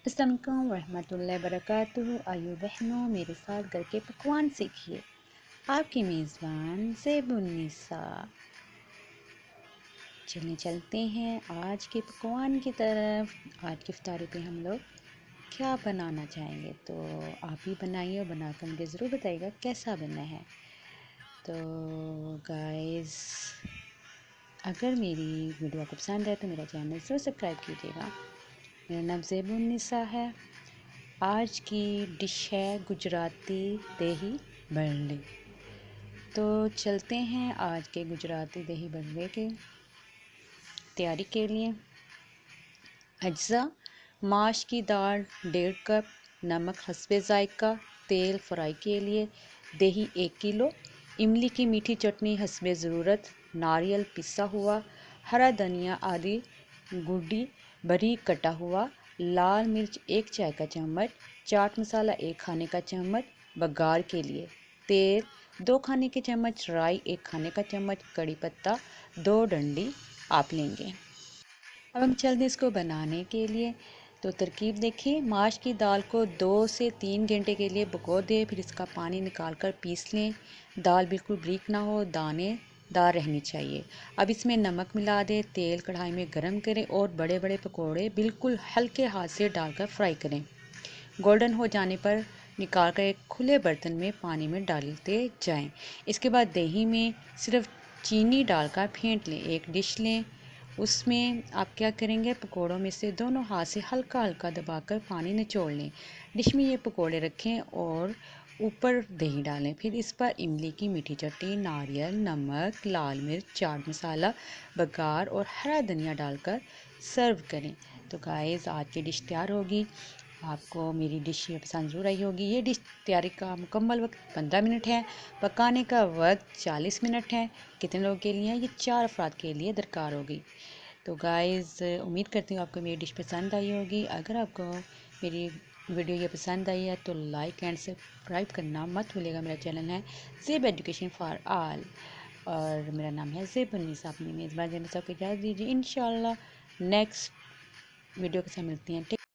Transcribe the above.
अस्सलाम वालेकुम रहमतुल्लाहि वबरकातुहू। आयु बहनों, मेरे साथ घर के पकवान सीखिए। आपकी मेज़बान ज़ेबुन्निसा। चलते हैं आज के पकवान की तरफ। आज की इफ्तारी पे हम लोग क्या बनाना चाहेंगे, तो आप ही बनाइए और बनाकर मुझे ज़रूर बताइएगा कैसा बना है। तो गाइस, अगर मेरी वीडियो आपको पसंद है तो मेरा चैनल ज़रूर सब्सक्राइब कीजिएगा। मेरा नाम ज़ेबुन्निसा है। आज की डिश है गुजराती दही बड़े। तो चलते हैं आज के गुजराती दही बड़े के तैयारी के लिए। अज्जा: माश की दाल 1.5 कप, नमक हस्बे जायका, तेल फ्राई के लिए, दही 1 किलो, इमली की मीठी चटनी हस्बे ज़रूरत, नारियल पिसा हुआ, हरा धनिया आदि गुड्डी बारीक कटा हुआ, लाल मिर्च 1 चाय का चम्मच, चाट मसाला 1 खाने का चम्मच। बघार के लिए तेल 2 खाने के चम्मच, राई 1 खाने का चम्मच, कड़ी पत्ता 2 डंडी आप लेंगे। अब हम चलते हैं इसको बनाने के लिए। तो तरकीब देखिए, माश की दाल को 2 से 3 घंटे के लिए भिगो दें, फिर इसका पानी निकाल कर पीस लें। दाल बिल्कुल बारीक ना हो, दानेदार रहनी चाहिए। अब इसमें नमक मिला दें, तेल कढ़ाई में गरम करें और बड़े बड़े पकोड़े बिल्कुल हल्के हाथ से डालकर फ्राई करें। गोल्डन हो जाने पर निकाल कर एक खुले बर्तन में पानी में डालते जाएं। इसके बाद दही में सिर्फ चीनी डालकर फेंट लें। एक डिश लें, उसमें आप क्या करेंगे, पकोड़ों में से दोनों हाथ से हल्का हल्का दबाकर पानी निचोड़ लें। डिश में ये पकोड़े रखें और ऊपर दही डालें। फिर इस पर इमली की मीठी चटनी, नारियल, नमक, लाल मिर्च, चाट मसाला, बघार और हरा धनिया डालकर सर्व करें। तो गाइस, आज की डिश तैयार होगी। आपको मेरी डिश ये पसंद ज़रूर आई होगी। ये डिश तैयारी का मुकम्मल वक्त 15 मिनट है, पकाने का वक्त 40 मिनट है। कितने लोगों के लिए? ये 4 अफराद के लिए दरकार होगी। तो गाइस, उम्मीद करती हूँ आपको मेरी डिश पसंद आई होगी। अगर आपको मेरी वीडियो ये पसंद आई है तो लाइक एंड सब्सक्राइब करना मत भूलिएगा। मेरा चैनल है ज़ेब एजुकेशन फॉर ऑल और मेरा नाम है ज़ेबुन्निसा। अपनी मेज़बान ज़ेबुन्निसा को इजाज़त दीजिए। इंशाल्लाह नेक्स्ट वीडियो के साथ मिलती हैं।